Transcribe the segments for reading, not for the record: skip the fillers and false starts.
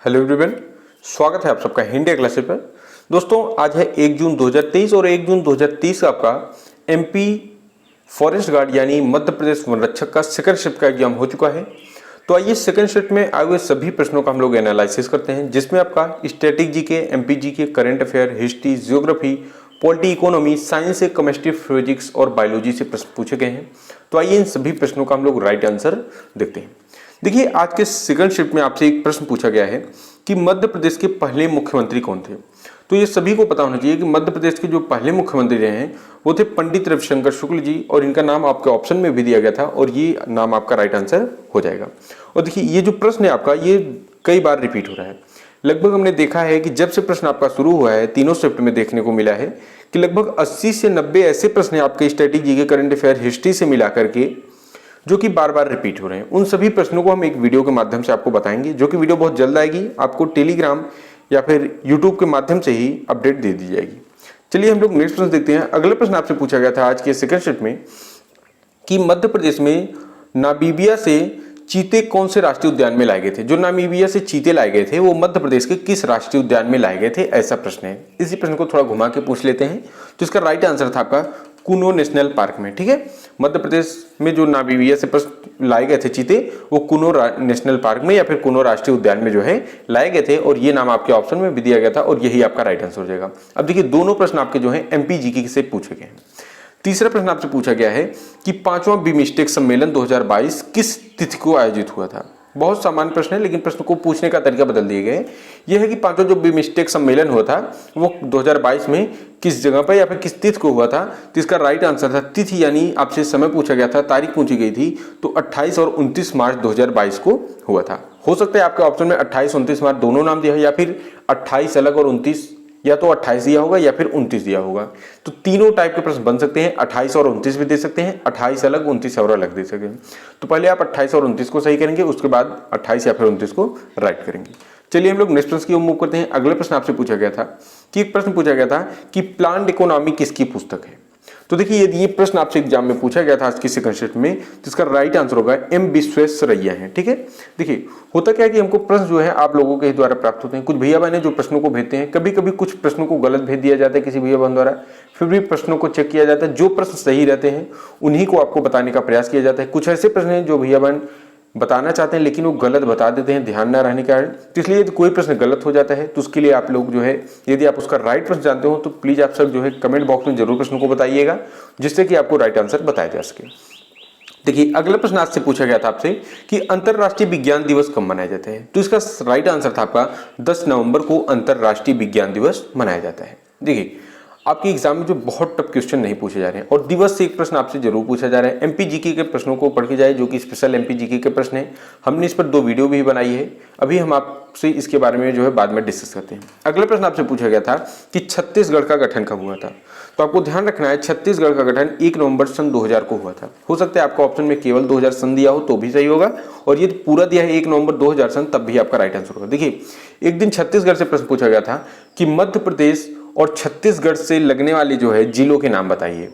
Hello everyone, स्वागत है आप सबका हिंदी क्लासेस पर। दोस्तों आज है 1 जून 2023 और 1 जून 2023 का आपका एमपी फॉरेस्ट गार्ड यानी मध्य प्रदेश वन रक्षक का सेकंड शिफ्ट का एग्जाम हो चुका है। तो आइए सेकंड शिफ्ट में आए हुए सभी प्रश्नों का हम लोग एनालिसिस करते हैं, जिसमें आपका static GK, MP GK, current affair, history, geography, polity, economy, science से केमिस्ट्री, फिजिक्स और बायोलॉजी से प्रश्न पूछे गए हैं। तो आइए इन सभी प्रश्नों का हम लोग राइट आंसर देखते हैं। देखिए आज के सेकंड शिफ्ट में आपसे एक प्रश्न पूछा गया है कि मध्य प्रदेश के पहले मुख्यमंत्री कौन थे। तो ये सभी को पता होना चाहिए कि मध्य प्रदेश के जो पहले मुख्यमंत्री रहे हैं वो थे पंडित रविशंकर शुक्ल जी, और इनका नाम आपके ऑप्शन में भी दिया गया था और ये नाम आपका राइट आंसर हो जाएगा। और देखिए ये जो प्रश्न है आपका ये कई बार रिपीट हो रहा है। लगभग हमने देखा है कि जब से प्रश्न आपका शुरू हुआ है तीनों शिफ्ट में देखने को मिला है कि लगभग 80 से 90 ऐसे प्रश्न आपके static GK, current affair, history से मिला करके जो कि बार बार रिपीट हो रहे हैं। उन सभी प्रश्नों को हम एक वीडियो के माध्यम से आपको बताएंगे, जो कि वीडियो बहुत जल्द आएगी, आपको टेलीग्राम या फिर यूट्यूब के माध्यम से ही अपडेट दे दी जाएगी। चलिए हम लोग नेक्स्ट प्रश्न देखते हैं। अगला प्रश्न आपसे पूछा गया था आज के सेकंड शिफ्ट में कि मध्य प्रदेश में नामीबिया से चीते कौन से राष्ट्रीय उद्यान में लाए गए थे। जो नामीबिया से चीते लाए गए थे वो मध्य प्रदेश के किस राष्ट्रीय उद्यान में लाए गए थे, ऐसा प्रश्न है। इसी प्रश्न को थोड़ा घुमा के पूछ लेते हैं। तो इसका राइट आंसर था आपका कुनो नेशनल पार्क में। ठीक है, मध्य प्रदेश में जो नामीबिया से लाए गए थे चीते वो कुनो नेशनल पार्क में या फिर कुनो राष्ट्रीय उद्यान में जो है लाए गए थे, और ये नाम आपके ऑप्शन में भी दिया गया था और यही आपका राइट आंसर हो जाएगा। अब देखिए दोनों प्रश्न आपके जो है एमपी जीके से पूछे गए हैं। तीसरा प्रश्न आपसे पूछा गया है कि 5वां बिमस्टेक सम्मेलन 2022 किस तिथि को आयोजित हुआ था। बहुत सामान्य प्रश्न है लेकिन प्रश्न को पूछने का तरीका बदल दिए गए। यह है कि 5वां जो बिमस्टेक सम्मेलन हुआ था वो 2022 में किस जगह पर या फिर किस तिथि को हुआ था। तो इसका राइट आंसर था तिथि, यानी आपसे समय पूछा गया था, तारीख पूछी गई थी, तो 28 और 29 मार्च 2022 को हुआ था। हो सकता है आपके ऑप्शन में 28 29 मार्च दोनों नाम दिया हो, या फिर 28 अलग और 29, या तो 28 दिया होगा या फिर 29 दिया होगा। तो तीनों टाइप के प्रश्न बन सकते हैं, 28 और 29 भी दे सकते हैं, 28 अलग 29 और अलग दे सकते हैं। तो पहले आप 28 और 29 को सही करेंगे, उसके बाद 28 या फिर 29 को राइट करेंगे। चलिए हम लोग नेक्स्ट प्रश्न की ओर मूव करते हैं। अगला प्रश्न आपसे पूछा गया था कि एक प्रश्न पूछा गया था कि प्लांट इकोनॉमी किसकी पुस्तक है। तो देखिए यदि ये प्रश्न आपसे एग्जाम में पूछा गया था आज की सेकंड शिफ्ट में, तो इसका राइट आंसर होगा एम विश्वेश्वरैया है। ठीक है, देखिए होता क्या है कि हमको प्रश्न जो है आप लोगों के द्वारा प्राप्त होते हैं। कुछ भैया बहन जो प्रश्नों को भेजते हैं, कभी कभी कुछ प्रश्नों को गलत भेज दिया जाता है किसी भैया बहन द्वारा, फिर भी प्रश्नों को चेक किया जाता है। जो प्रश्न सही रहते हैं उन्हीं को आपको बताने का प्रयास किया जाता है। कुछ ऐसे प्रश्न हैं जो भैया बहन बताना चाहते हैं लेकिन वो गलत बता देते हैं ध्यान न रहने के कारण। तो इसलिए यदि कोई प्रश्न गलत हो जाता है तो उसके लिए आप लोग जो है, यदि आप उसका राइट प्रश्न जानते हो तो प्लीज आप सब जो है कमेंट बॉक्स में जरूर प्रश्न को बताइएगा, जिससे कि आपको राइट आंसर बताया जा सके। देखिए अगला प्रश्न आज से पूछा गया था आपसे कि अंतरराष्ट्रीय विज्ञान दिवस कब मनाया जाता है। तो इसका राइट आंसर था आपका 10 नवंबर को अंतरराष्ट्रीय विज्ञान दिवस मनाया जाता है। देखिए आपके एग्जाम में जो बहुत टफ क्वेश्चन नहीं पूछे जा रहे हैं, और दिवस से एक प्रश्न आपसे जरूर पूछा जा रहा है। एमपी जीके के प्रश्नों को पढ़ के जाए, जो कि स्पेशल एमपी जीके के प्रश्न है। हमने इस पर 2 वीडियो भी बनाई है, अभी हम आपसे इसके बारे में जो है बाद में डिस्कस करते हैं। अगला प्रश्न आपसे पूछा गया था कि छत्तीसगढ़ का गठन कब हुआ था। तो आपको ध्यान रखना है छत्तीसगढ़ का गठन 1 नवंबर सन 2000 को हुआ था। हो सकता है आपका ऑप्शन में केवल 2000 सन दिया हो तो भी सही होगा, और ये पूरा दिया है 1 नवंबर 2000 सन, तब भी आपका राइट आंसर होगा। देखिए एक दिन छत्तीसगढ़ से प्रश्न पूछा गया था कि मध्य प्रदेश और छत्तीसगढ़ से लगने वाले जो है जिलों के नाम बताइए।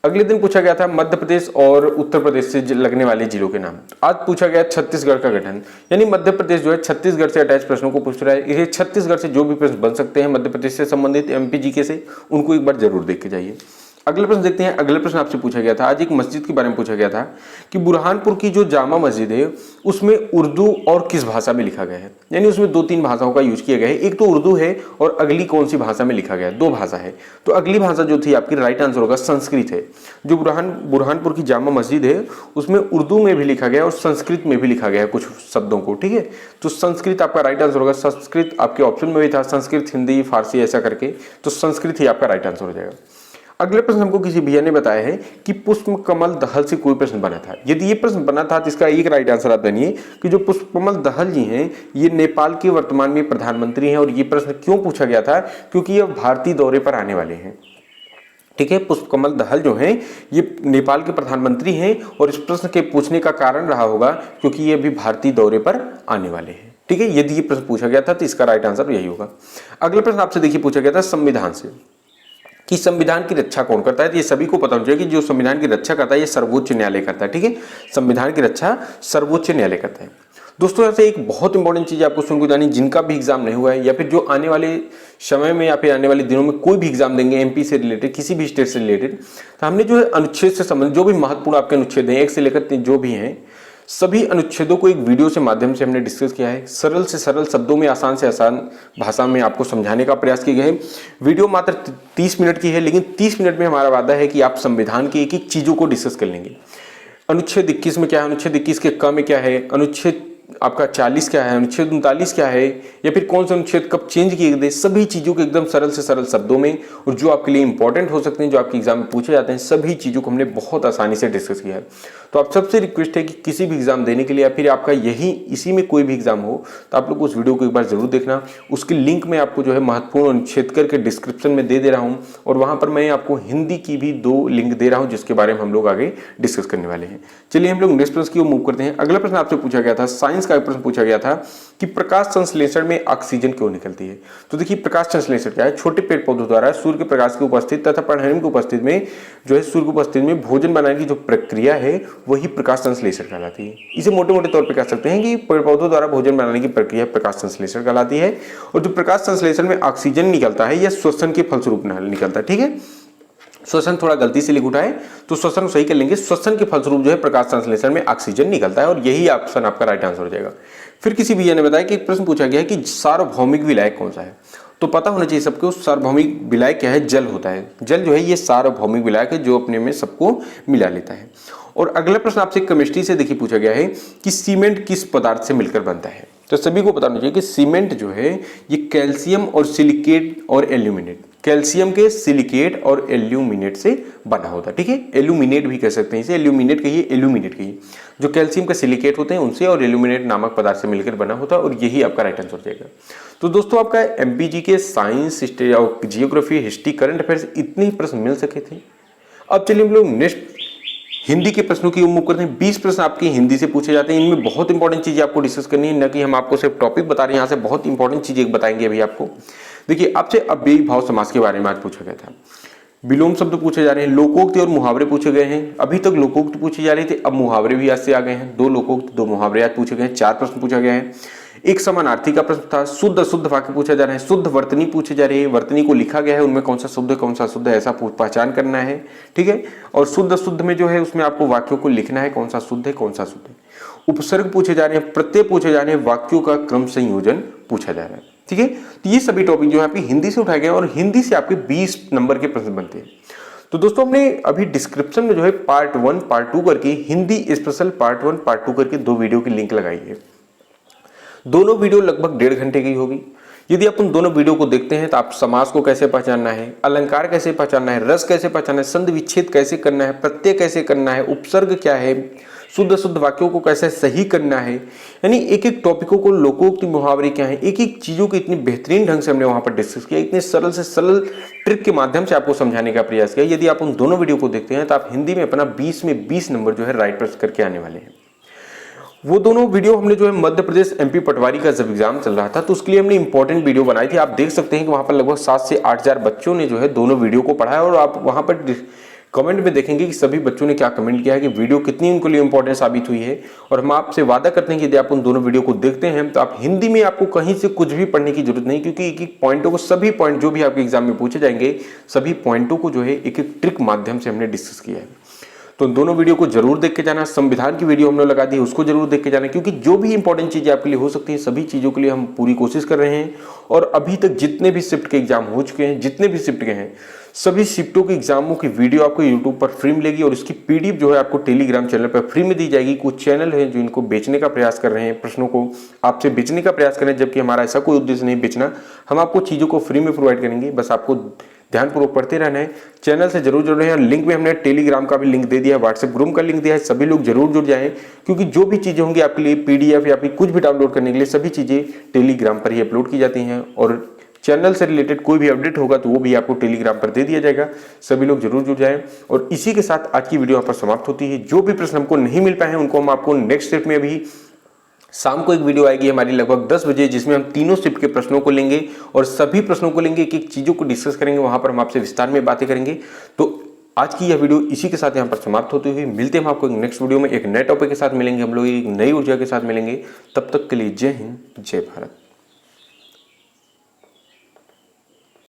अगले दिन पूछा गया था मध्य प्रदेश और उत्तर प्रदेश से लगने वाले जिलों के नाम। आज पूछा गया छत्तीसगढ़ का गठन, यानी मध्य प्रदेश जो है छत्तीसगढ़ से अटैच प्रश्नों को पूछ रहा है। ये छत्तीसगढ़ से जो भी प्रश्न बन सकते हैं मध्य प्रदेश से संबंधित एमपी जीके से, उनको एक बार जरूर देख के जाइए। अगला प्रश्न देखते हैं। अगला प्रश्न आपसे पूछा गया था, आज एक मस्जिद के बारे में पूछा गया था कि बुरहानपुर की जो जामा मस्जिद है उसमें उर्दू और किस भाषा में लिखा गया है। यानी उसमें 2-3 भाषाओं का यूज किया गया है, एक तो उर्दू है और अगली कौन सी भाषा में लिखा गया है, 2 भाषा है। तो अगली भाषा जो थी आपकी राइट आंसर होगा संस्कृत है। जो बुरहानपुर की जामा मस्जिद है उसमें उर्दू में भी लिखा गया और संस्कृत में भी लिखा गया है कुछ शब्दों को। ठीक है, तो संस्कृत आपका राइट आंसर होगा। संस्कृत आपके ऑप्शन में भी था, संस्कृत, हिंदी, फारसी ऐसा करके, तो संस्कृत ही आपका राइट आंसर हो जाएगा। अगले प्रश्न हमको किसी भैया ने बताया है कि पुष्प कमल दहल से कोई प्रश्न बना था। यदि ये प्रश्न बना था तो इसका एक राइट आंसर आप जानिए कि जो पुष्प कमल दहल जी हैं ये नेपाल के वर्तमान में प्रधानमंत्री हैं। और ये प्रश्न क्यों पूछा गया था, क्योंकि ये भारतीय दौरे पर आने वाले हैं। ठीक है, पुष्प कमल दहल जो हैं ये नेपाल के प्रधानमंत्री हैं, और इस प्रश्न के पूछने का कारण रहा होगा क्योंकि ये अभी भारतीय दौरे पर आने वाले हैं। ठीक है, यदि ये प्रश्न पूछा गया था तो इसका राइट आंसर यही होगा। अगला प्रश्न आपसे देखिए पूछा गया था संविधान से कि संविधान की रक्षा कौन करता है। तो ये सभी को पता होना चाहिए कि जो संविधान की रक्षा करता है ये सर्वोच्च न्यायालय करता है। ठीक है, संविधान की रक्षा सर्वोच्च न्यायालय करता है। दोस्तों यहाँ से एक बहुत इंपॉर्टेंट चीज़ आपको सुन को जानी, जिनका भी एग्जाम नहीं हुआ है या फिर जो आने वाले समय में या फिर आने वाले दिनों में कोई भी एग्जाम देंगे एमपी से रिलेटेड, किसी भी स्टेट से रिलेटेड, तो हमने जो है अनुच्छेद से संबंधित जो भी महत्वपूर्ण आपके अनुच्छेद हैं 1 से लेकर 3 जो भी हैं, सभी अनुच्छेदों को एक वीडियो से माध्यम से हमने डिस्कस किया है। सरल से सरल शब्दों में, आसान से आसान भाषा में आपको समझाने का प्रयास किया गया है। वीडियो मात्र 30 मिनट की है, लेकिन 30 मिनट में हमारा वादा है कि आप संविधान की एक एक चीज़ों को डिस्कस कर लेंगे। अनुच्छेद 21 में क्या है, अनुच्छेद 21 के क में क्या है, अनुच्छेद आपका 40 क्या है, अनुच्छेद 39 क्या है, या फिर कौन सा अनुच्छेद कब चेंज किए गए, सभी चीज़ों को एकदम सरल से सरल शब्दों में, और जो आपके लिए इंपॉर्टेंट हो सकते हैं, जो आपके एग्जाम में पूछे जाते हैं, सभी चीज़ों को हमने बहुत आसानी से डिस्कस किया है। तो आप सबसे रिक्वेस्ट है कि किसी भी एग्जाम देने के लिए या फिर आपका इसी में कोई भी एग्जाम हो, तो आप लोग उस वीडियो को एक बार जरूर देखना। उसकी लिंक मैं आपको जो है महत्वपूर्ण अनुच्छेद करके डिस्क्रिप्शन में दे रहा हूँ, और वहाँ पर मैं आपको हिंदी की भी 2 लिंक दे रहा हूँ जिसके बारे में हम लोग आगे डिस्कस करने वाले हैं। चलिए हम लोग नेक्स्ट प्रश्न की ओर मूव करते हैं। अगला प्रश्न आपसे पूछा गया था, साइंस का प्रश्न पूछा गया था कि प्रकाश संश्लेषण में ऑक्सीजन क्यों निकलती है। तो देखिए प्रकाश संश्लेषण क्या है, छोटे पेड़ पौधों द्वारा सूर्य के प्रकाश की उपस्थिति तथा पर्णहरित की उपस्थिति में जो है सूर्य की उपस्थिति में भोजन बनाने की जो प्रक्रिया है वही प्रकाश संश्लेषण कहलाती है। इसे मोटे मोटे तौर पर कह सकते हैं कि पेड़ पौधों द्वारा भोजन बनाने की प्रक्रिया प्रकाश संश्लेषण कहलाती है। और जो प्रकाश संश्लेषण में ऑक्सीजन निकलता है यह श्वसन के फलस्वरूप निकलता है। ठीक है, श्वसन थोड़ा गलती से लिख उठा है तो श्वसन सही कर लेंगे। श्वसन के फलस्वरूप जो है प्रकाश संश्लेषण में ऑक्सीजन निकलता है, और यही ऑप्शन आपका राइट आंसर हो जाएगा। फिर किसी भैया ने बताया कि एक प्रश्न पूछा गया है कि सार्वभौमिक विलायक कौन सा है। तो पता होना चाहिए सबको सार्वभौमिक विलायक क्या है, जल होता है। जल जो है ये सार्वभौमिक विलायक है जो अपने में सबको मिला लेता है। और अगला प्रश्न आपसे केमिस्ट्री से देखिए पूछा गया है कि सीमेंट किस पदार्थ से मिलकर बनता है। तो सभी को पता होना चाहिए कि सीमेंट जो है ये कैल्शियम और सिलिकेट और एल्यूमिनेट, कैल्शियम के सिलिकेट और एल्यूमिनेट से बना होता है। ठीक है, एल्यूमिनेट भी कह सकते हैं इसे, एल्यूमिनेट कहिए, एल्यूमिनेट कहिए। जो कैल्शियम के सिलिकेट होते हैं उनसे और एल्यूमिनेट नामक पदार्थ से मिलकर बना होता है, और यही आपका राइट आंसर हो जाएगा। तो दोस्तों आपका एमपीजी के science, geography, history, current affairs इतने प्रश्न मिल सके थे। अब चलिए हम लोग नेक्स्ट हिंदी के प्रश्नों की उम्मीद करते हैं। 20 प्रश्न आपके हिंदी से पूछे जाते हैं। इनमें बहुत इंपॉर्टेंट चीजें आपको डिस्कस करनी है, न कि हम आपको सिर्फ टॉपिक बता रहे हैं। यहाँ से बहुत इंपॉर्टेंट चीजें बताएंगे अभी आपको। देखिए आपसे अव्ययी भाव समास के बारे में आज पूछा गया था। विलोम शब्द पूछे जा रहे हैं, लोकोक्ति और मुहावरे पूछे गए हैं। अभी तक लोकोक्ति पूछी जा रही थी, अब मुहावरे भी आज से आ गए हैं। 2 लोकोक्ति 2 मुहावरे आज पूछे गए हैं। 4 प्रश्न पूछा गया है। एक समानार्थी का प्रश्न था। शुद्ध अशुद्ध वाक्य पूछा जा रहा है। शुद्ध वर्तनी पूछी जा रही है, वर्तनी को लिखा गया है, उनमें कौन सा शुद्ध कौन सा शुद्ध है ऐसा पहचान करना है। ठीक है, और शुद्ध अशुद्ध में जो है उसमें आपको वाक्यों को लिखना है, कौन सा शुद्ध है कौन सा शुद्ध है। उपसर्ग पूछे जा रहे हैं, प्रत्यय पूछे जा रहे हैं, वाक्यों का क्रम संयोजन पूछा जा रहा है। ठीक है, तो ये सभी टॉपिक जो है आपकी हिंदी से उठाए गए और हिंदी से आपके 20 नंबर के प्रश्न बनते हैं। तो दोस्तों हमने अभी डिस्क्रिप्शन में जो है पार्ट 1 पार्ट 2 करके हिंदी स्पेशल पार्ट 1 पार्ट 2 करके 2 वीडियो की लिंक लगाई है। दोनों वीडियो लगभग 1.5 घंटे की होगी। यदि आप उन दोनों वीडियो को देखते हैं तो आप समास को कैसे पहचानना है, अलंकार कैसे पहचानना है, रस कैसे पहचानना है, संधि विच्छेद कैसे करना है, प्रत्यय कैसे करना है, उपसर्ग क्या है, शुद्ध शुद्ध वाक्यों को कैसे सही करना है, यानी एक एक टॉपिकों को, लोकोक्ति मुहावरे क्या है, एक एक चीजों को इतनी बेहतरीन ढंग से हमने वहां पर डिस्कस किया। इतने सरल से सरल ट्रिक के माध्यम से आपको समझाने का प्रयास किया। यदि आप उन दोनों वीडियो को देखते हैं तो आप हिंदी में अपना 20 में 20 नंबर जो है राइट प्रश्न करके आने वाले हैं। वो दोनों वीडियो हमने जो है मध्य प्रदेश एमपी पटवारी का जब एग्जाम चल रहा था तो उसके लिए हमने इंपॉर्टेंट वीडियो बनाई थी। आप देख सकते हैं कि वहां पर लगभग 7 से 8 हजार बच्चों ने जो है दोनों वीडियो को पढ़ा है, और आप वहां पर कमेंट में देखेंगे कि सभी बच्चों ने क्या कमेंट किया है कि वीडियो कितनी उनके लिए इंपॉर्टेंट साबित हुई है। और हम आपसे वादा करते हैं कि यदि आप उन दोनों वीडियो को देखते हैं तो आप हिंदी में आपको कहीं से कुछ भी पढ़ने की जरूरत नहीं, क्योंकि एक एक पॉइंटों को, सभी पॉइंट जो भी आपके एग्जाम में पूछे जाएंगे, सभी पॉइंटों को जो है एक एक ट्रिक माध्यम से हमने डिस्कस किया है। तो दोनों वीडियो को जरूर देख के जाना। संविधान की वीडियो हमने लगा दी है, उसको जरूर देख के जाना, क्योंकि जो भी इंपॉर्टेंट चीजें आपके लिए हो सकती हैं सभी चीजों के लिए हम पूरी कोशिश कर रहे हैं। और अभी तक जितने भी शिफ्ट के एग्जाम हो चुके हैं, जितने भी शिफ्ट के हैं, सभी शिफ्टों के एग्जामों की वीडियो आपको यूट्यूब पर फ्री मिलेगी, और इसकी पीडीएफ जो है आपको टेलीग्राम चैनल पर फ्री में दी जाएगी। कुछ चैनल हैं जो इनको बेचने का प्रयास कर रहे हैं, प्रश्नों को आपसे बेचने का प्रयास कर रहे हैं, जबकि हमारा ऐसा कोई उद्देश्य नहीं बेचना। हम आपको चीजों को फ्री में प्रोवाइड करेंगे, बस आपको ध्यानपूर्वक पढ़ते रहना है। चैनल से जरूर जुड़ रहे हैं। लिंक में हमने टेलीग्राम का भी लिंक दे दिया है, व्हाट्सएप ग्रुप का लिंक दिया है, सभी लोग जरूर जुड़ जाएं, क्योंकि जो भी चीजें होंगी आपके लिए पीडीएफ या फिर कुछ भी डाउनलोड करने के लिए सभी चीजें टेलीग्राम पर ही अपलोड की जाती हैं। और चैनल से रिलेटेड कोई भी अपडेट होगा तो वो भी आपको टेलीग्राम पर दे दिया जाएगा। सभी लोग जरूर जुड़ जाएं। और इसी के साथ आज की वीडियो यहाँ पर समाप्त होती है। जो भी प्रश्न हमको नहीं मिल पाए हैं उनको हम आपको नेक्स्ट स्टेप में अभी शाम को एक वीडियो आएगी हमारी लगभग 10 बजे, जिसमें हम तीनों शिफ्ट के प्रश्नों को लेंगे और सभी प्रश्नों को लेंगे, एक एक चीजों को डिस्कस करेंगे। वहां पर हम आपसे विस्तार में बातें करेंगे। तो आज की यह वीडियो इसी के साथ यहाँ पर समाप्त होती हुई मिलते हैं हम आपको एक नेक्स्ट वीडियो में एक नए टॉपिक के साथ मिलेंगे, हम लोग एक नई ऊर्जा के साथ मिलेंगे। तब तक के लिए जय हिंद, जय भारत।